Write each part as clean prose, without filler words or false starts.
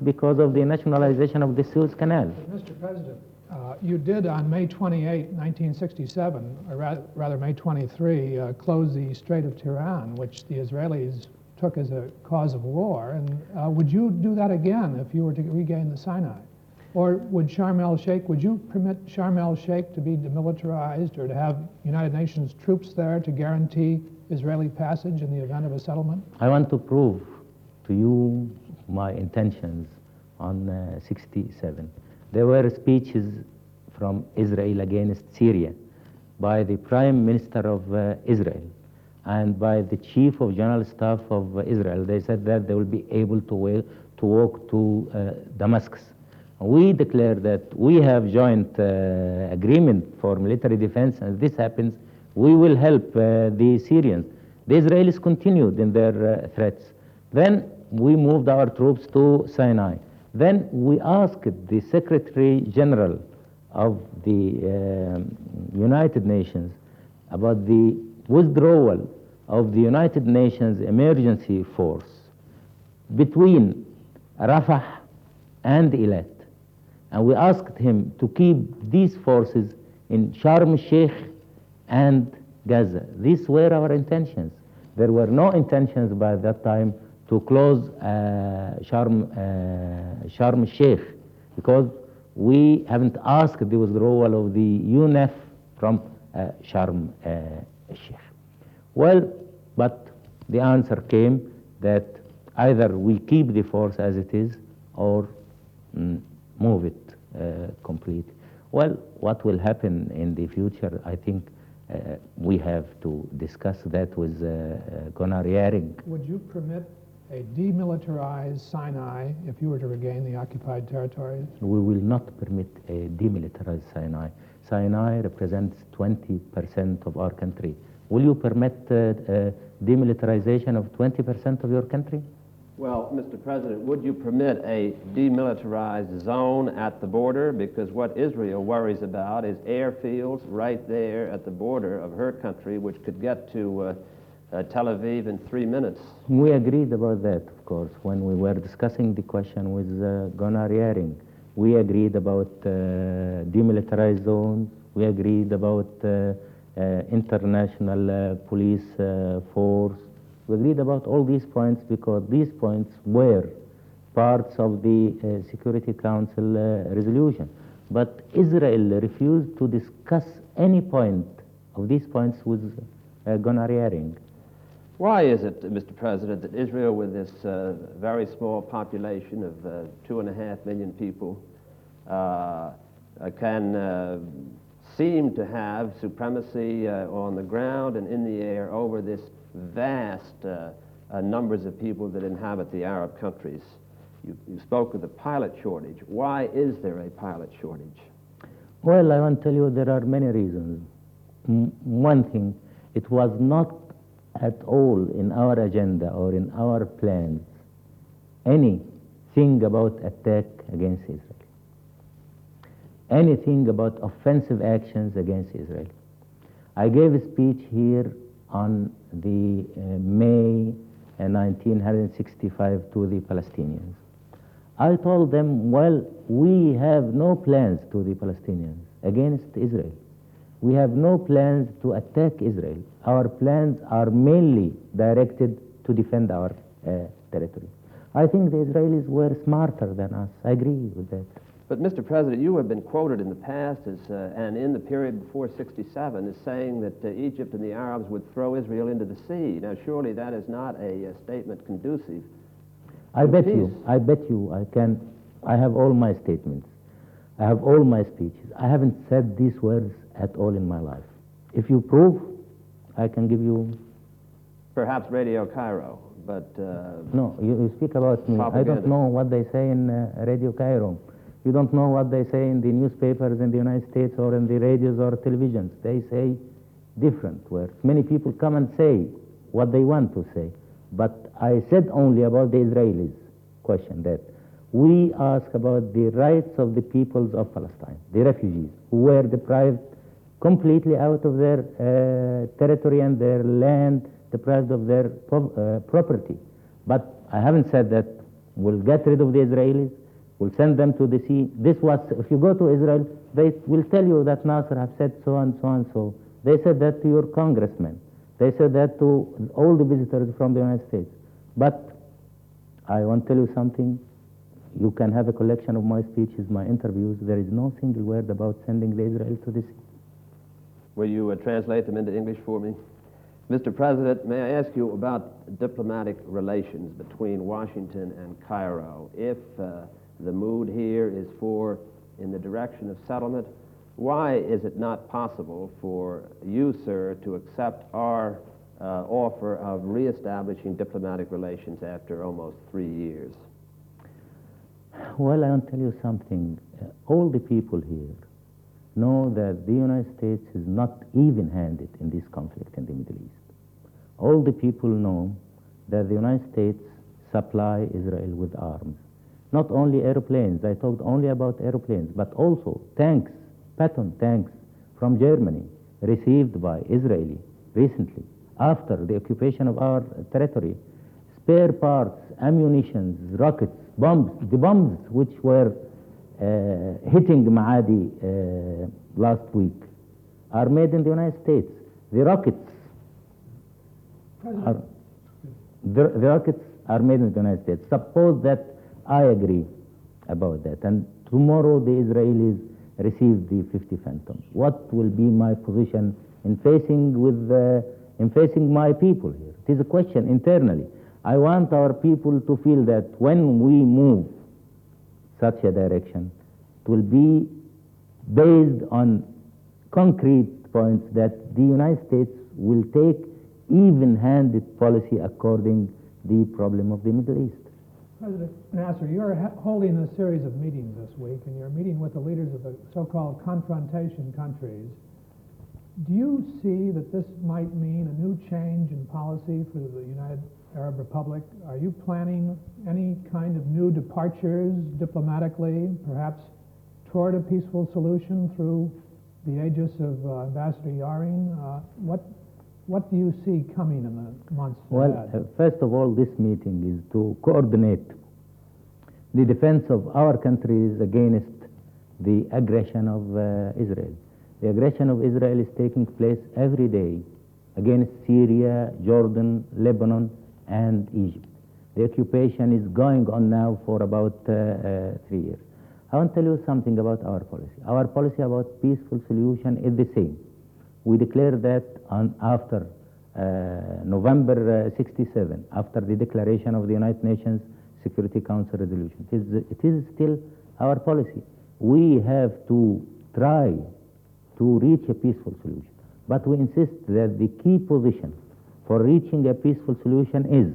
because of the nationalization of the Suez Canal. Mr. President, you did on May 28, 1967, or rather May 23, close the Strait of Tiran, which the Israelis took as a cause of war. And would you do that again if you were to regain the Sinai? Or would would you permit Sharm el-Sheikh to be demilitarized or to have United Nations troops there to guarantee Israeli passage in the event of a settlement? I want to prove to you my intentions on 67. There were speeches from Israel against Syria by the Prime Minister of Israel and by the Chief of General Staff of Israel. They said that they will be able to walk to Damascus. We declare that we have joint agreement for military defense, and if this happens, we will help the Syrians. The Israelis continued in their threats. Then we moved our troops to Sinai. Then we asked the Secretary General of the United Nations about the withdrawal of the United Nations emergency force between Rafah and Eilat. And we asked him to keep these forces in Sharm el-Sheikh and Gaza. These were our intentions. There were no intentions by that time to close Sharm el-Sheikh, because we haven't asked the withdrawal of the UNF from Sharm el-Sheikh. Well, but the answer came that either we keep the force as it is or move it completely. Well, what will happen in the future, I think we have to discuss that with Gunnar Yaring. Would you permit a demilitarized Sinai if you were to regain the occupied territories? We will not permit a demilitarized Sinai. Sinai represents 20% of our country. Will you permit demilitarization of 20% of your country? Well, Mr. President, would you permit a demilitarized zone at the border? Because what Israel worries about is airfields right there at the border of her country, which could get to Tel Aviv in 3 minutes. We agreed about that, of course, when we were discussing the question with Gunnar Yaring. We agreed about demilitarized zones. We agreed about international police force. We agreed about all these points because these points were parts of the Security Council resolution. But Israel refused to discuss any point of these points with Gunnar Yaring. Why is it, Mr. President, that Israel, with this very small population of 2.5 million people, can seem to have supremacy on the ground and in the air over this vast numbers of people that inhabit the Arab countries? You spoke of the pilot shortage. Why is there a pilot shortage? Well, I want to tell you there are many reasons. One thing, it was not at all in our agenda or in our plans anything about attack against Israel, anything about offensive actions against Israel. I gave a speech here on the May 1965 to the Palestinians. I told them, well, we have no plans to the Palestinians against Israel. We have no plans to attack Israel. Our plans are mainly directed to defend our territory. I think the Israelis were smarter than us. I agree with that. But, Mr. President, you have been quoted in the past as, and in the period before 67 as saying that Egypt and the Arabs would throw Israel into the sea. Now, surely that is not a statement conducive. I bet you, I have all my statements. I have all my speeches. I haven't said these words at all in my life. If you prove, I can give you... Perhaps Radio Cairo, but... No, you speak about me. Propaganda. I don't know what they say in Radio Cairo. You don't know what they say in the newspapers in the United States or in the radios or televisions. They say different words. Many people come and say what they want to say. But I said only about the Israelis question that we ask about the rights of the peoples of Palestine, the refugees who were deprived completely out of their territory and their land, deprived of their property. But I haven't said that We'll get rid of the Israelis. We'll send them to the sea. This was, if you go to Israel, they will tell you that Nasser have said so and so and so. They said that to your congressmen. They said that to all the visitors from the United States. But I want to tell you something. You can have a collection of my speeches, my interviews. There is no single word about sending the Israel to the sea. Will you translate them into English for me? Mr. President, may I ask you about diplomatic relations between Washington and Cairo? If the mood here is in the direction of settlement, why is it not possible for you, sir, to accept our offer of reestablishing diplomatic relations after almost 3 years? Well, I want to tell you something. All the people here know that the United States is not even-handed in this conflict in the Middle East. All the people know that the United States supply Israel with arms. Not only airplanes, I talked only about airplanes, but also tanks, Patton tanks from Germany, received by Israeli recently, after the occupation of our territory. Spare parts, ammunitions, rockets, bombs, the bombs which were hitting Maadi last week are made in the United States. The rockets are made in the United States. Suppose that I agree about that, and tomorrow the Israelis receive the 50 Phantoms. What will be my position in facing my people here? It is a question internally. I want our people to feel that when we move such a direction, it will be based on concrete points that the United States will take even-handed policy according the problem of the Middle East. President Nasser, you're holding a series of meetings this week, and you're meeting with the leaders of the so-called confrontation countries. Do you see that this might mean a new change in policy for the United Arab Republic? Are you planning any kind of new departures diplomatically, perhaps toward a peaceful solution through the aegis of Ambassador Yarin? What do you see coming in the months ahead? First of all, this meeting is to coordinate the defense of our countries against the aggression of Israel. The aggression of Israel is taking place every day against Syria, Jordan, Lebanon, and Egypt. The occupation is going on now for about 3 years. I want to tell you something about our policy. Our policy about peaceful solution is the same. We declared that after November 67, after the declaration of the United Nations Security Council resolution. It is still our policy. We have to try to reach a peaceful solution. But we insist that the key position for reaching a peaceful solution is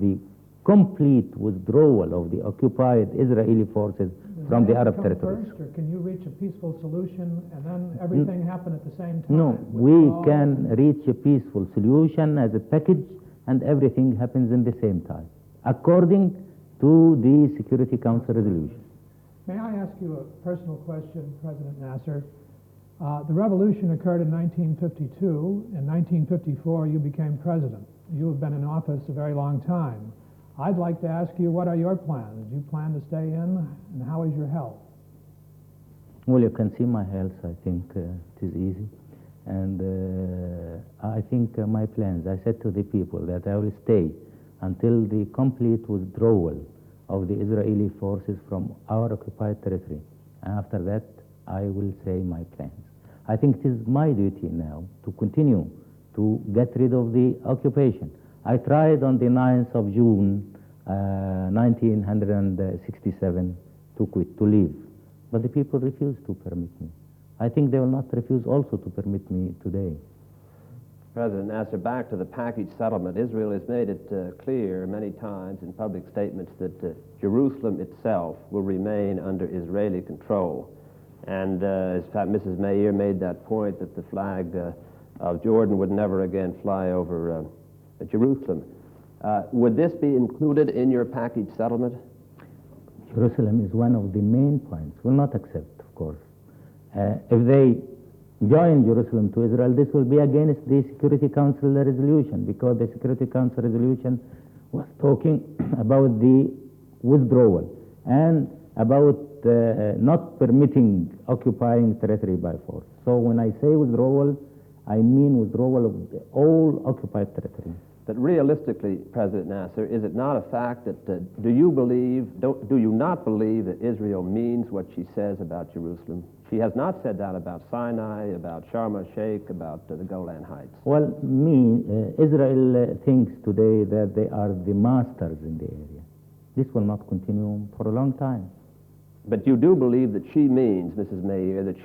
the complete withdrawal of the occupied Israeli forces from the Arab territories. First, or can you reach a peaceful solution and then everything happen at the same time? No, we can reach a peaceful solution as a package, and everything happens in the same time, according to the Security Council resolution. May I ask you a personal question, President Nasser? The revolution occurred in 1952. In 1954, you became president. You have been in office a very long time. I'd like to ask you, what are your plans? Do you plan to stay in, and how is your health? Well, you can see my health. I think it is easy. And I think my plans, I said to the people that I will stay until the complete withdrawal of the Israeli forces from our occupied territory. And after that, I will say my plans. I think it is my duty now to continue to get rid of the occupation. I tried on the 9th of June, 1967, to quit, to leave. But the people refused to permit me. I think they will not refuse also to permit me today. President Nasser, back to the package settlement. Israel has made it clear many times in public statements that Jerusalem itself will remain under Israeli control. And Mrs. Meir made that point that the flag of Jordan would never again fly over Jerusalem. Would this be included in your package settlement? Jerusalem is one of the main points. Will not accept, of course. If they join Jerusalem to Israel, this will be against the Security Council resolution, because the Security Council resolution was talking about the withdrawal and about not permitting occupying territory by force. So when I say withdrawal, I mean withdrawal of all occupied territory. But realistically, President Nasser, is it not a fact that do you not believe that Israel means what she says about Jerusalem? She has not said that about Sinai, about Sharm el-Sheikh, about the Golan Heights. Well, Israel thinks today that they are the masters in the area. This will not continue for a long time. But you do believe that she means, Mrs. Meir, that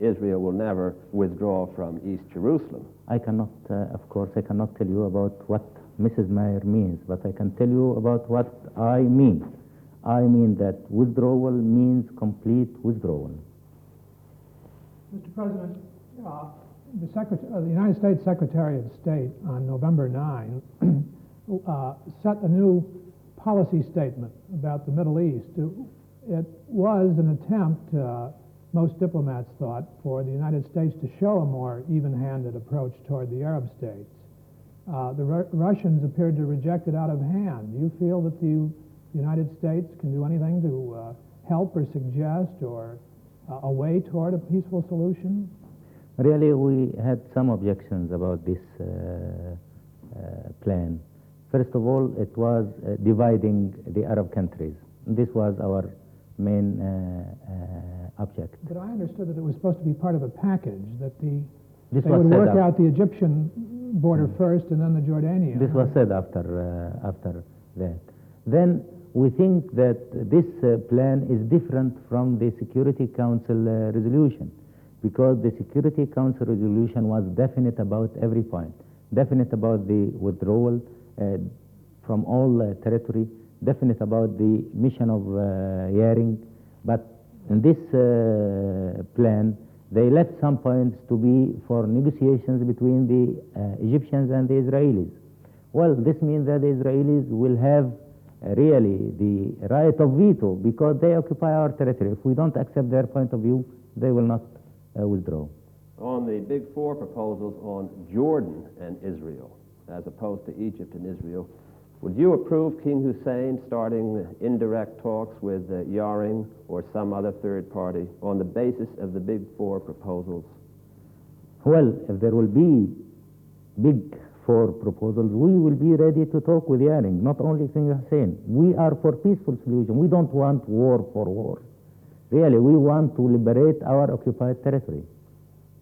Israel will never withdraw from East Jerusalem. I cannot, of course, I cannot tell you about what Mrs. Meir means, but I can tell you about what I mean. I mean that withdrawal means complete withdrawal. Mr. President, the United States Secretary of State on November 9 set a new policy statement about the Middle East. It was an attempt, most diplomats thought, for the United States to show a more even-handed approach toward the Arab states. The Russians appeared to reject it out of hand. Do you feel that the United States can do anything to help or suggest or a way toward a peaceful solution? Really, we had some objections about this plan. First of all, it was dividing the Arab countries. This was our main object. But I understood that it was supposed to be part of a package, that they would work out the Egyptian border first and then the Jordanian. This was said after that. Then we think that this plan is different from the Security Council resolution, because the Security Council resolution was definite about every point, definite about the withdrawal from all territory, definite about the mission of Yaring, but in this plan they left some points to be for negotiations between the Egyptians and the Israelis. Well, this means that the Israelis will have really the right of veto because they occupy our territory. If we don't accept their point of view, they will not withdraw. On the Big Four proposals on Jordan and Israel, as opposed to Egypt and Israel, would you approve King Hussein starting indirect talks with Yaring or some other third party on the basis of the Big Four proposals? Well, if there will be Big Four proposals, we will be ready to talk with Yaring, not only King Hussein. We are for peaceful solution. We don't want war for war. Really, we want to liberate our occupied territory.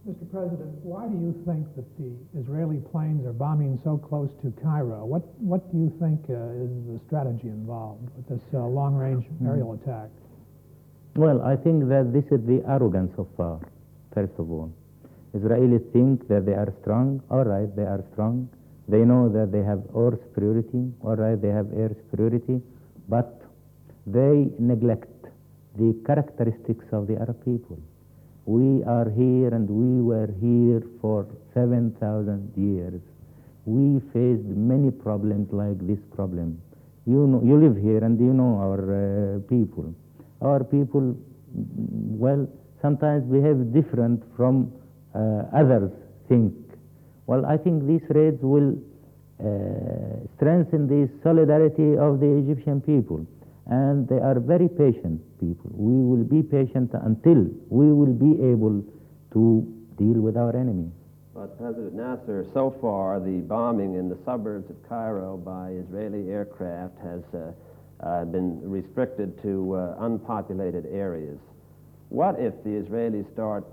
Mr. President, why do you think that the Israeli planes are bombing so close to Cairo? What do you think is the strategy involved with this long-range aerial attack? Well, I think that this is the arrogance of power, first of all. Israelis think that they are strong. All right, they are strong. They know that they have air superiority. All right, they have air superiority. But they neglect the characteristics of the Arab people. We are here and we were here for 7,000 years. We faced many problems like this problem. You know, you live here and you know our people. Our people, well, sometimes behave different from others think. Well, I think these raids will strengthen the solidarity of the Egyptian people. And they are very patient people. We will be patient until we will be able to deal with our enemy. But President Nasser, so far the bombing in the suburbs of Cairo by Israeli aircraft has been restricted to unpopulated areas. What if the Israelis start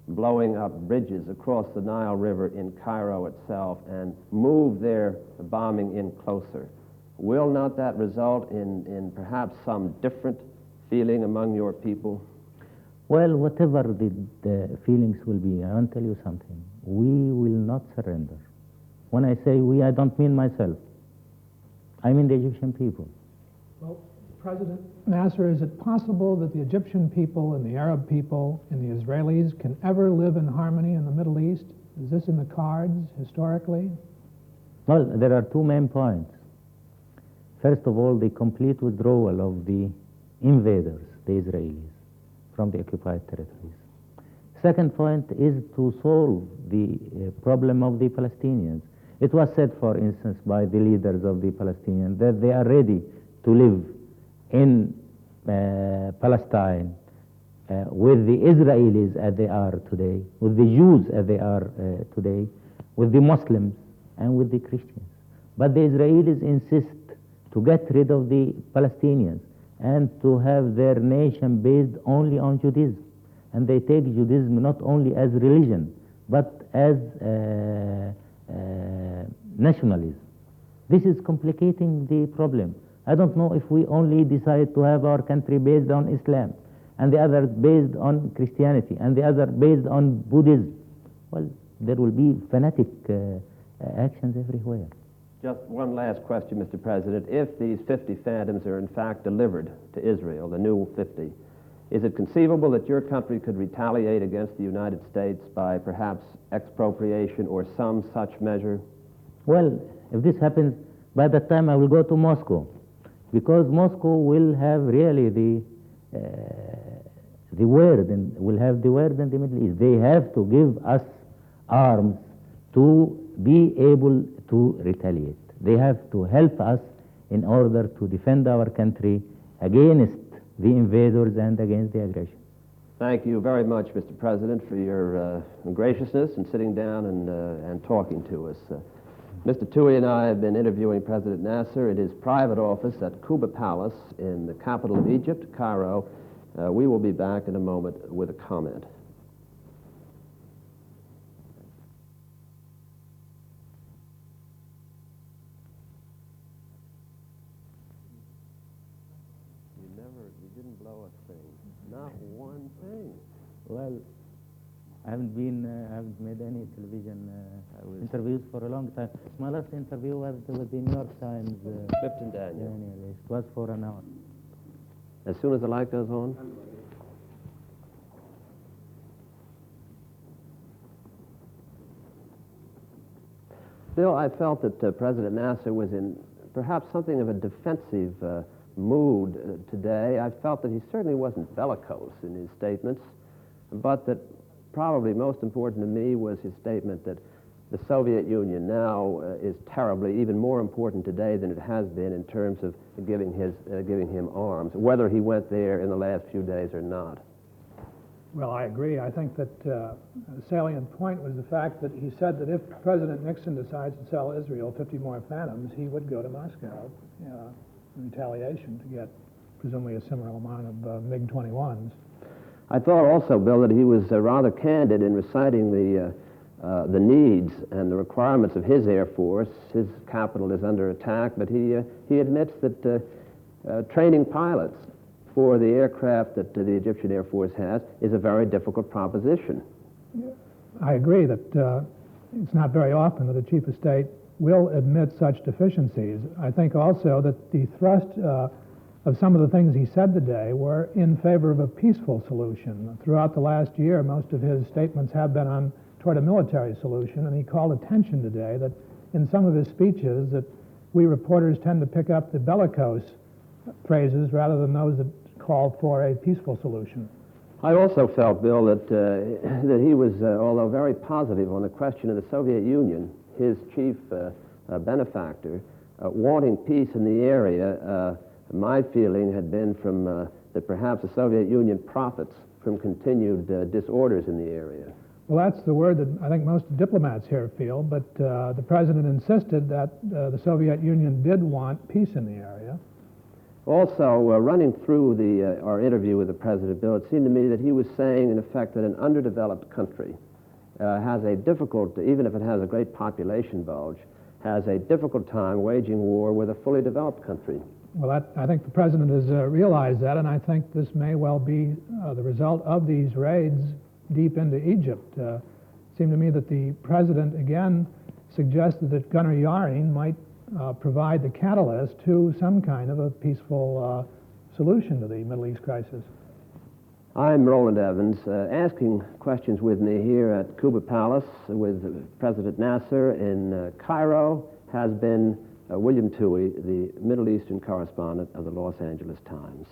blowing up bridges across the Nile River in Cairo itself and move their bombing in closer? Will not that result in perhaps some different feeling among your people? Well, whatever the feelings will be, I want to tell you something. We will not surrender. When I say we, I don't mean myself. I mean the Egyptian people. Well, President Nasser, is it possible that the Egyptian people and the Arab people and the Israelis can ever live in harmony in the Middle East? Is this in the cards historically? Well, there are two main points. First of all, the complete withdrawal of the invaders, the Israelis, from the occupied territories. Second point is to solve the problem of the Palestinians. It was said, for instance, by the leaders of the Palestinians that they are ready to live in Palestine with the Israelis as they are today, with the Jews as they are today, with the Muslims and with the Christians. But the Israelis insist to get rid of the Palestinians and to have their nation based only on Judaism. And they take Judaism not only as religion, but as nationalism. This is complicating the problem. I don't know if we only decide to have our country based on Islam, and the other based on Christianity, and the other based on Buddhism. Well, there will be fanatic actions everywhere. Just one last question, Mr. President. If these 50 phantoms are in fact delivered to Israel, the new 50, is it conceivable that your country could retaliate against the United States by perhaps expropriation or some such measure? Well, if this happens, by that time I will go to Moscow, because Moscow will have really the word, and will have the word in the Middle East. They have to give us arms to be able to retaliate. They have to help us in order to defend our country against the invaders and against the aggression. Thank you very much, Mr. President, for your graciousness in sitting down and talking to us. Mr. Toohey and I have been interviewing President Nasser at his private office at Kuba Palace in the capital of Egypt, Cairo. We will be back in a moment with a comment. You didn't blow a thing. Not one thing. Well, I haven't made any television interviews for a long time. My last interview was with the New York Times. Clifton Daniel. It was for an hour. As soon as the light goes on? Bill, I felt that President Nasser was in perhaps something of a defensive mood today. I felt that he certainly wasn't bellicose in his statements, but that probably most important to me was his statement that the Soviet Union now is terribly, even more important today than it has been in terms of giving him arms, whether he went there in the last few days or not. Well, I agree. I think that the salient point was the fact that he said that if President Nixon decides to sell Israel 50 more Phantoms, he would go to Moscow in retaliation to get presumably a similar amount of MiG-21s. I thought also, Bill, that he was rather candid in reciting the needs and the requirements of his Air Force. His capital is under attack, but he admits that training pilots for the aircraft that the Egyptian Air Force has is a very difficult proposition. I agree that it's not very often that a chief of state will admit such deficiencies. I think also that the thrust of some of the things he said today were in favor of a peaceful solution. Throughout the last year, most of his statements have been toward a military solution, and he called attention today that in some of his speeches that we reporters tend to pick up the bellicose phrases rather than those that call for a peaceful solution. I also felt, Bill, that he was, although very positive on the question of the Soviet Union, his chief benefactor, wanting peace in the area. My feeling had been that perhaps the Soviet Union profits from continued disorders in the area. Well, that's the word that I think most diplomats here feel, but the president insisted that the Soviet Union did want peace in the area. Also, running through our interview with the president, Bill, it seemed to me that he was saying, in effect, that an underdeveloped country has a difficult, even if it has a great population bulge, has a difficult time waging war with a fully developed country. Well, I think the president has realized that, and I think this may well be the result of these raids deep into Egypt. It seemed to me that the president, again, suggested that Gunnar Yarin might provide the catalyst to some kind of a peaceful solution to the Middle East crisis. I'm Roland Evans. Asking questions with me here at Kuba Palace with President Nasser in Cairo has been William Toohey, the Middle Eastern correspondent of the Los Angeles Times.